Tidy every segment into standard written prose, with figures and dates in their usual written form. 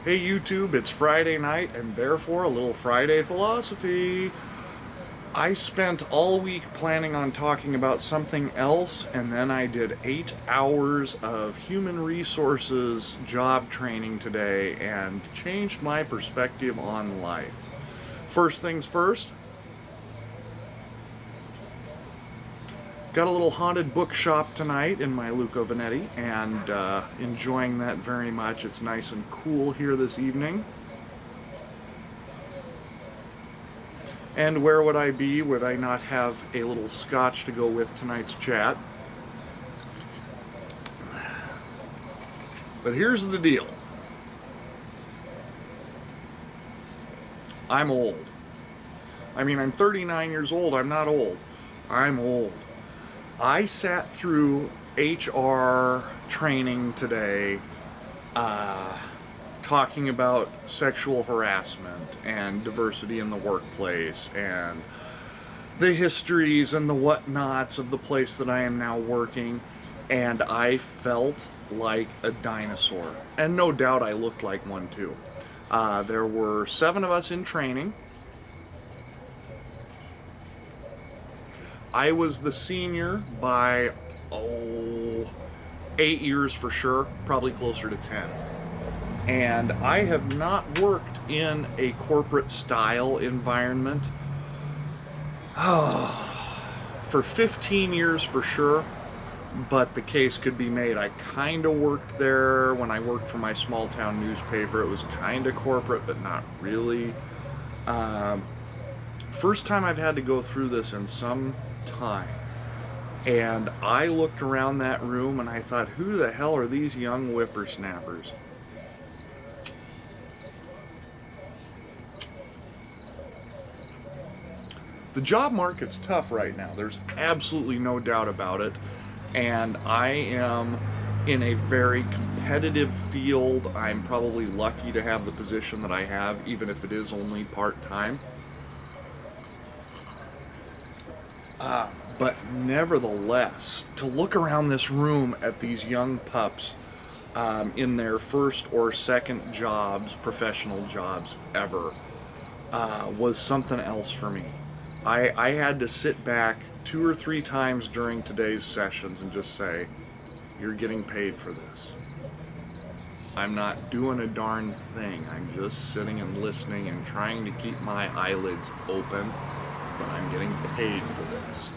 Hey YouTube, it's Friday night and therefore a little Friday philosophy. I spent all week planning on talking about something else, and then I did 8 hours of human resources job training today and changed my perspective on life. First things first, got a little haunted bookshop tonight in my Luca Venetti, and enjoying that very much. It's nice and cool here this evening. And where would I be would I not have a little scotch to go with tonight's chat? But here's the deal. I'm old. I mean, I'm 39 years old. I'm not old. I'm old. I sat through HR training today, talking about sexual harassment and diversity in the workplace and the histories and the whatnots of the place that I am now working, and I felt like a dinosaur. And no doubt I looked like one too. There were 7 of us in training. I was the senior by, 8 years for sure, probably closer to 10. And I have not worked in a corporate style environment for 15 years for sure, but the case could be made. I kind of worked there when I worked for my small town newspaper. It was kind of corporate, but not really. First time I've had to go through this in some time. And I looked around that room and I thought, who the hell are these young whippersnappers? The job market's tough right now. There's absolutely no doubt about it. And I am in a very competitive field. I'm probably lucky to have the position that I have, even if it is only part-time. But nevertheless, to look around this room at these young pups in their first or second jobs, professional jobs ever, was something else for me. I had to sit back 2 or 3 times during today's sessions and just say, you're getting paid for this. I'm not doing a darn thing. I'm just sitting and listening and trying to keep my eyelids open, but I'm getting paid for this.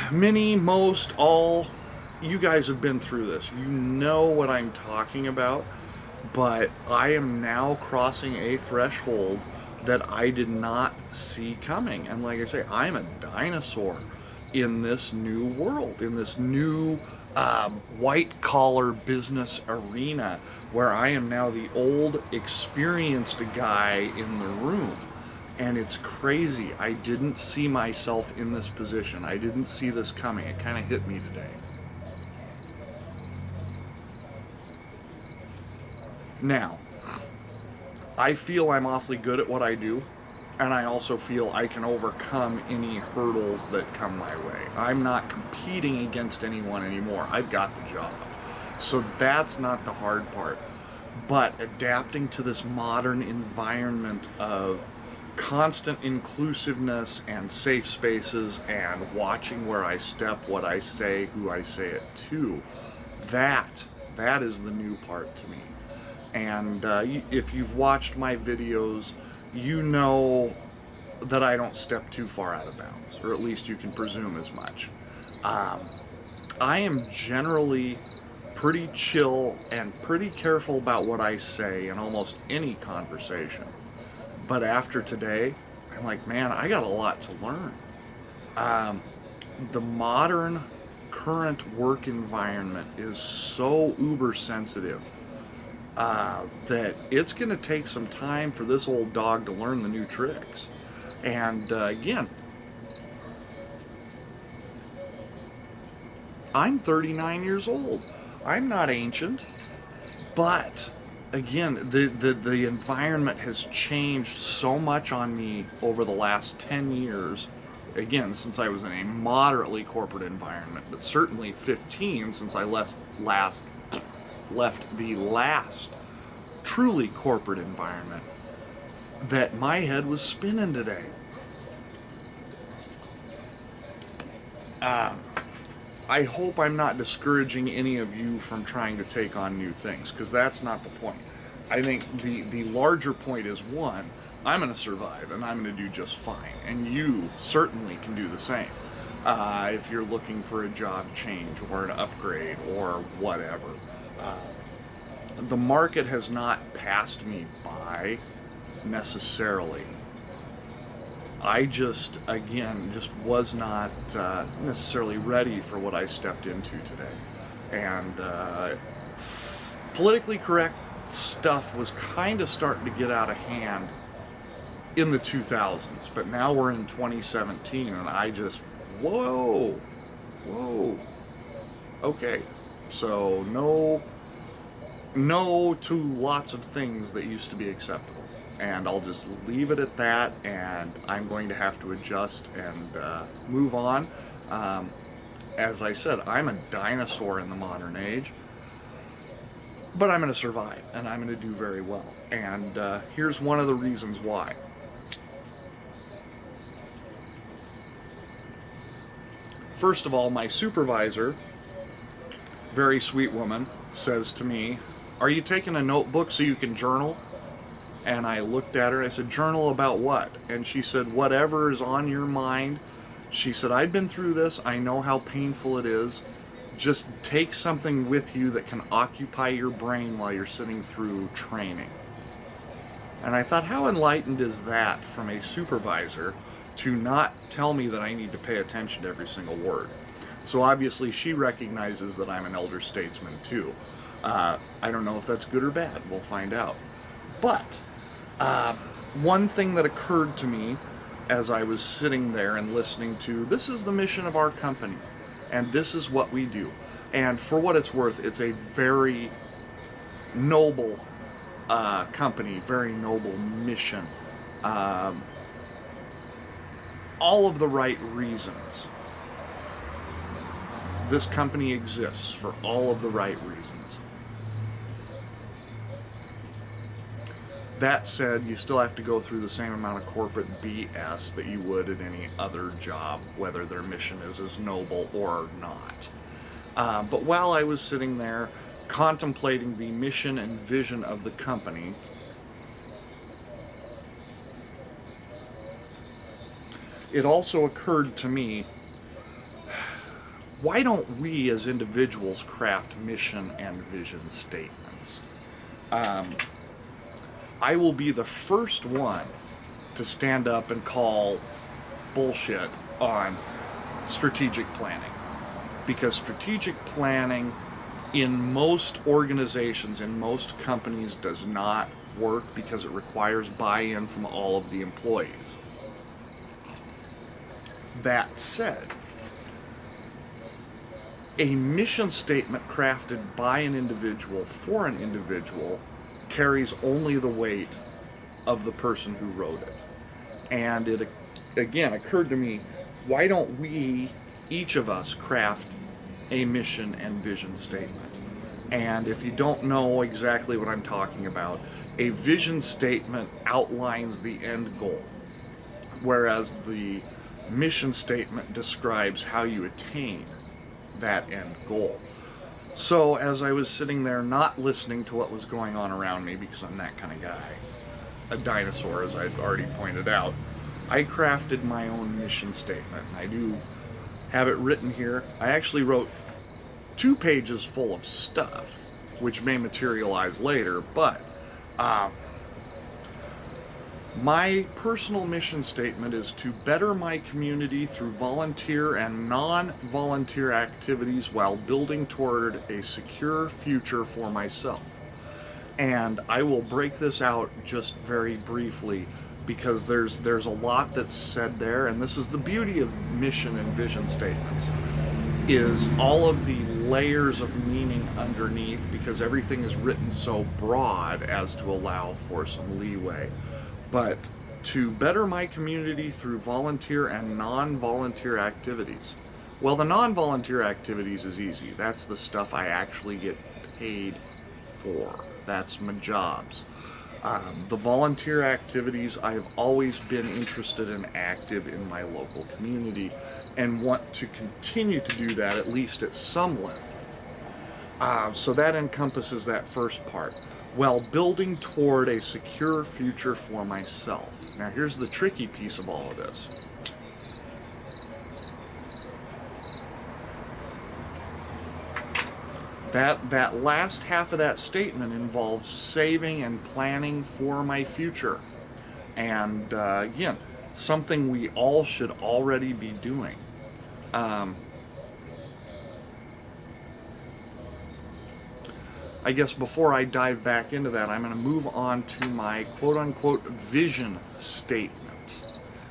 Many, most, all, you guys have been through this. You know what I'm talking about, but I am now crossing a threshold that I did not see coming. And like I say, I'm a dinosaur in this new world, in this new white-collar business arena, where I am now the old, experienced guy in the room. And it's crazy. I didn't see myself in this position. I didn't see this coming. It kind of hit me today. Now, I feel I'm awfully good at what I do, and I also feel I can overcome any hurdles that come my way. I'm not competing against anyone anymore. I've got the job. So that's not the hard part. But adapting to this modern environment of constant inclusiveness and safe spaces and watching where I step, what I say, who I say it to, that is the new part to me. And if you've watched my videos, you know that I don't step too far out of bounds, or at least you can presume as much. I am generally pretty chill and pretty careful about what I say in almost any conversation. But after today, I'm like, man, I got a lot to learn. The modern current work environment is so uber sensitive that it's going to take some time for this old dog to learn the new tricks. And again, I'm 39 years old. I'm not ancient, but again, the environment has changed so much on me over the last 10 years, again, since I was in a moderately corporate environment, but certainly 15 since I left the last truly corporate environment, that my head was spinning today. I hope I'm not discouraging any of you from trying to take on new things, because that's not the point. I think the larger point is, one, I'm going to survive and I'm going to do just fine, and you certainly can do the same if you're looking for a job change or an upgrade or whatever. The market has not passed me by necessarily. I just was not necessarily ready for what I stepped into today. And politically correct stuff was kind of starting to get out of hand in the 2000s, but now we're in 2017 and I just, whoa, okay. So no to lots of things that used to be acceptable. And I'll just leave it at that, and I'm going to have to adjust and move on. As I said, I'm a dinosaur in the modern age, but I'm going to survive, and I'm going to do very well. And here's one of the reasons why. First of all, my supervisor, very sweet woman, says to me, "Are you taking a notebook so you can journal?" And I looked at her and I said, "Journal about what?" And she said, "Whatever is on your mind." She said, "I've been through this. I know how painful it is. Just take something with you that can occupy your brain while you're sitting through training." And I thought, how enlightened is that from a supervisor to not tell me that I need to pay attention to every single word? So obviously she recognizes that I'm an elder statesman too. I don't know if that's good or bad. We'll find out. But one thing that occurred to me as I was sitting there and listening to, this is the mission of our company, and this is what we do. And for what it's worth, it's a very noble company, very noble mission. All of the right reasons. This company exists for all of the right reasons. That said, you still have to go through the same amount of corporate BS that you would at any other job, whether their mission is as noble or not. But while I was sitting there contemplating the mission and vision of the company, it also occurred to me, why don't we as individuals craft mission and vision statements? I will be the first one to stand up and call bullshit on strategic planning. Because strategic planning in most organizations, in most companies, does not work because it requires buy-in from all of the employees. That said, a mission statement crafted by an individual for an individual carries only the weight of the person who wrote it. And it again occurred to me, why don't we, each of us, craft a mission and vision statement? And if you don't know exactly what I'm talking about, a vision statement outlines the end goal, whereas the mission statement describes how you attain that end goal. So as I was sitting there not listening to what was going on around me, because I'm that kind of guy, a dinosaur as I've already pointed out, I crafted my own mission statement. I do have it written here. I actually wrote 2 pages full of stuff, which may materialize later, but my personal mission statement is to better my community through volunteer and non-volunteer activities while building toward a secure future for myself. And I will break this out just very briefly because there's a lot that's said there, and this is the beauty of mission and vision statements, is all of the layers of meaning underneath, because everything is written so broad as to allow for some leeway. But to better my community through volunteer and non-volunteer activities. Well, the non-volunteer activities is easy. That's the stuff I actually get paid for. That's my jobs. The volunteer activities, I've always been interested and active in my local community and want to continue to do that, at least at some level. So that encompasses that first part, while building toward a secure future for myself. Now here's the tricky piece of all of this. That last half of that statement involves saving and planning for my future. And again, something we all should already be doing. I guess before I dive back into that, I'm going to move on to my quote-unquote vision statement,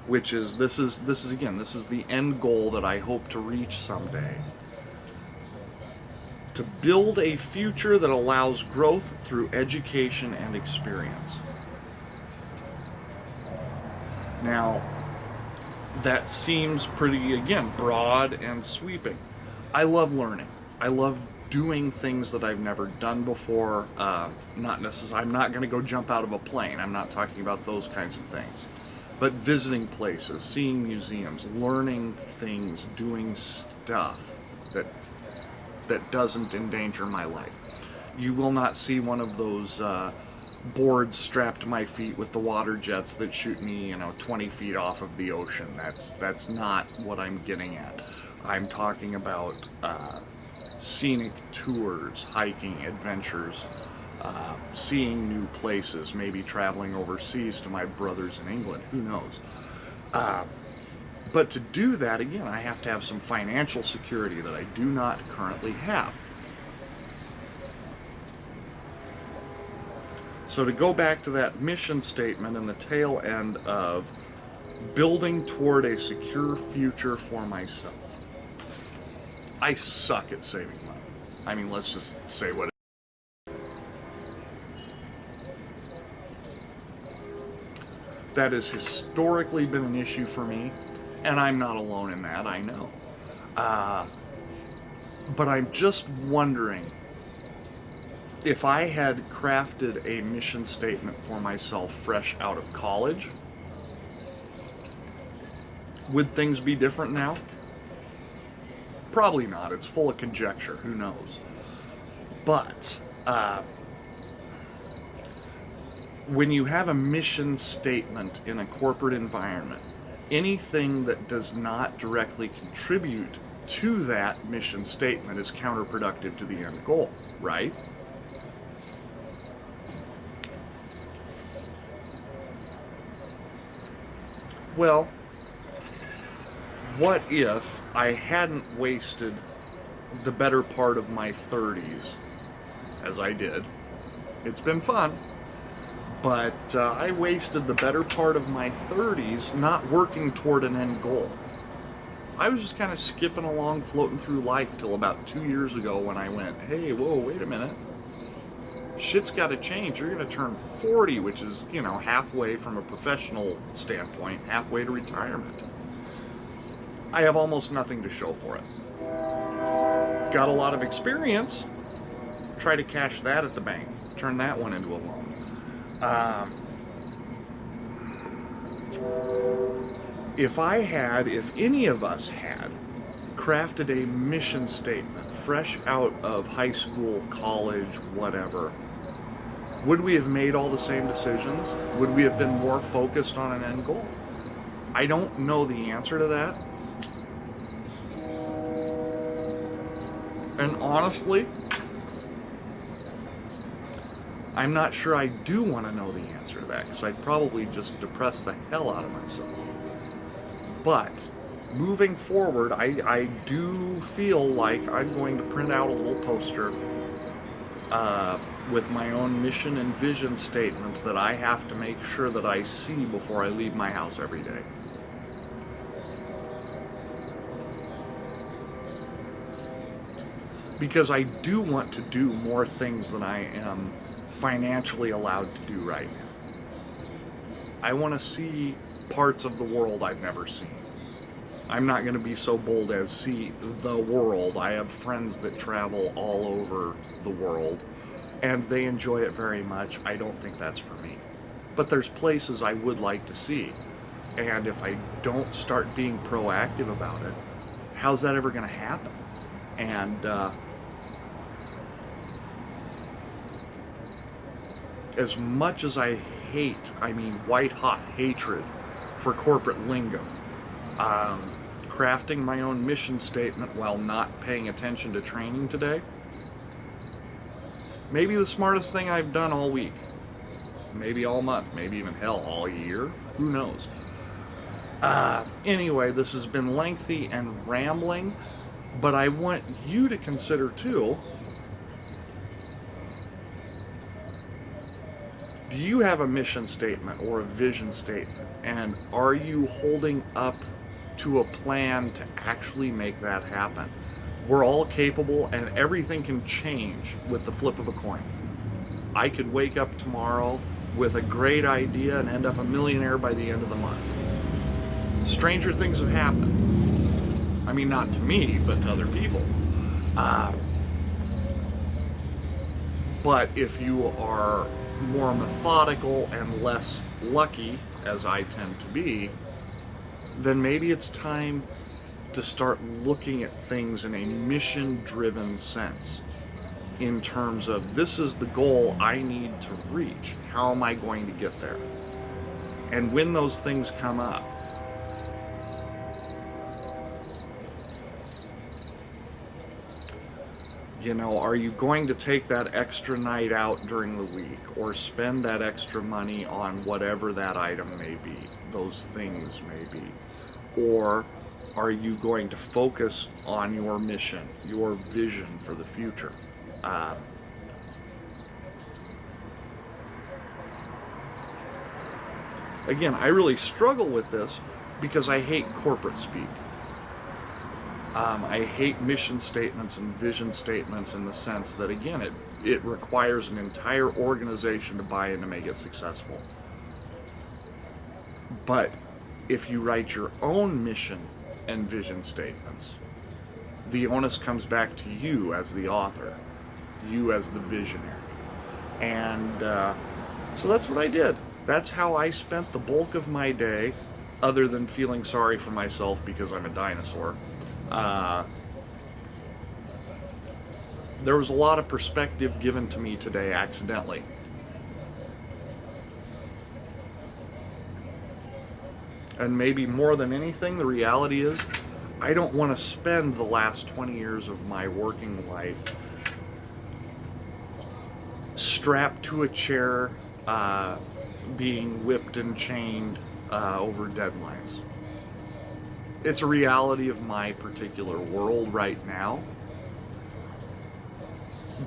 which is this is the end goal that I hope to reach someday. To build a future that allows growth through education and experience. Now, that seems pretty, again, broad and sweeping. I love learning. I love doing things that I've never done before. Not necessarily, I'm not going to go jump out of a plane. I'm not talking about those kinds of things. But visiting places, seeing museums, learning things, doing stuff that doesn't endanger my life. You will not see one of those boards strapped to my feet with the water jets that shoot me, 20 feet off of the ocean. That's not what I'm getting at. I'm talking about scenic tours, hiking, adventures, seeing new places, maybe traveling overseas to my brothers in England, who knows. But to do that, again, I have to have some financial security that I do not currently have. So to go back to that mission statement and the tail end of building toward a secure future for myself. I suck at saving money. I mean, let's just say what it is. That has historically been an issue for me. And I'm not alone in that, I know. But I'm just wondering if I had crafted a mission statement for myself fresh out of college, would things be different now? Probably not. It's full of conjecture. Who knows? But when you have a mission statement in a corporate environment, anything that does not directly contribute to that mission statement is counterproductive to the end goal, right? Well, what if I hadn't wasted the better part of my 30s, as I did? It's been fun. But I wasted the better part of my 30s not working toward an end goal. I was just kind of skipping along, floating through life till about 2 years ago when I went, hey, whoa, wait a minute. Shit's got to change. You're going to turn 40, which is, halfway from a professional standpoint, halfway to retirement. I have almost nothing to show for it. Got a lot of experience. Try to cash that at the bank. Turn that one into a loan. If any of us had crafted a mission statement fresh out of high school, college, whatever, would we have made all the same decisions? Would we have been more focused on an end goal? I don't know the answer to that. And honestly, I'm not sure I do want to know the answer to that, because I'd probably just depress the hell out of myself. But moving forward, I do feel like I'm going to print out a little poster with my own mission and vision statements that I have to make sure that I see before I leave my house every day. Because I do want to do more things than I am financially allowed to do right now. I want to see parts of the world I've never seen. I'm not going to be so bold as see the world. I have friends that travel all over the world, and they enjoy it very much. I don't think that's for me. But there's places I would like to see. And if I don't start being proactive about it, how's that ever going to happen? And as much as I hate, I mean white hot hatred for corporate lingo, crafting my own mission statement while not paying attention to training today, maybe the smartest thing I've done all week, maybe all month, maybe even hell all year, who knows. Anyway, this has been lengthy and rambling, but I want you to consider too, do you have a mission statement or a vision statement, and are you holding up to a plan to actually make that happen? We're all capable, and everything can change with the flip of a coin. I could wake up tomorrow with a great idea and end up a millionaire by the end of the month. Stranger things have happened. I mean, not to me, but to other people. But if you are more methodical and less lucky, as I tend to be, then maybe it's time to start looking at things in a mission-driven sense, in terms of, this is the goal I need to reach. How am I going to get there? And when those things come up, you know, are you going to take that extra night out during the week, or spend that extra money on whatever that item may be, those things may be? Or are you going to focus on your mission, your vision for the future? Again, I really struggle with this because I hate corporate speak. I hate mission statements and vision statements in the sense that, again, it requires an entire organization to buy in to make it successful. But if you write your own mission and vision statements, the onus comes back to you as the author, you as the visionary. And so that's what I did. That's how I spent the bulk of my day, other than feeling sorry for myself because I'm a dinosaur. There was a lot of perspective given to me today accidentally. And maybe more than anything, the reality is, I don't want to spend the last 20 years of my working life strapped to a chair, being whipped and chained over deadlines. It's a reality of my particular world right now.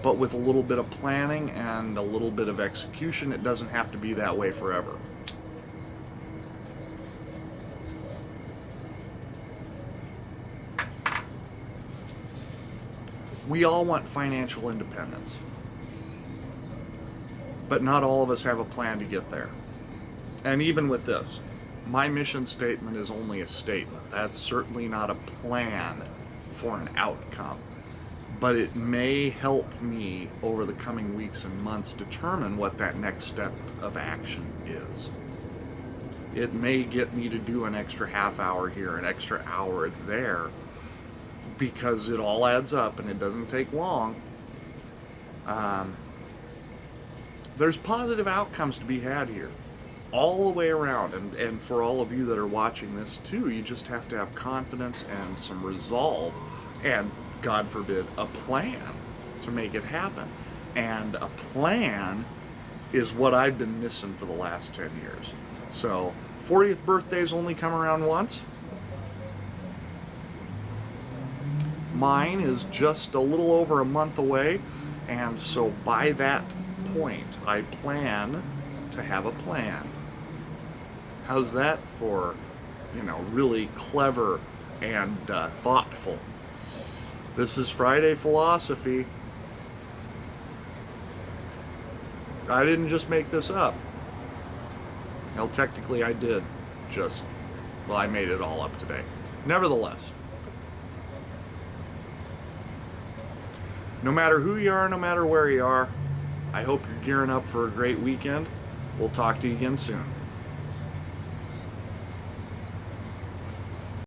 But with a little bit of planning and a little bit of execution, it doesn't have to be that way forever. We all want financial independence, but not all of us have a plan to get there. And even with this, my mission statement is only a statement. That's certainly not a plan for an outcome, but it may help me over the coming weeks and months determine what that next step of action is. It may get me to do an extra half hour here, an extra hour there, because it all adds up and it doesn't take long. There's positive outcomes to be had here, all the way around. And for all of you that are watching this too, you just have to have confidence and some resolve, and God forbid, a plan to make it happen. And a plan is what I've been missing for the last 10 years. So 40th birthdays only come around once. Mine is just a little over a month away, and so by that point, I plan to have a plan. How's that for, really clever and thoughtful? This is Friday Philosophy. I didn't just make this up. Well, technically I did. Well, I made it all up today. Nevertheless, no matter who you are, no matter where you are, I hope you're gearing up for a great weekend. We'll talk to you again soon.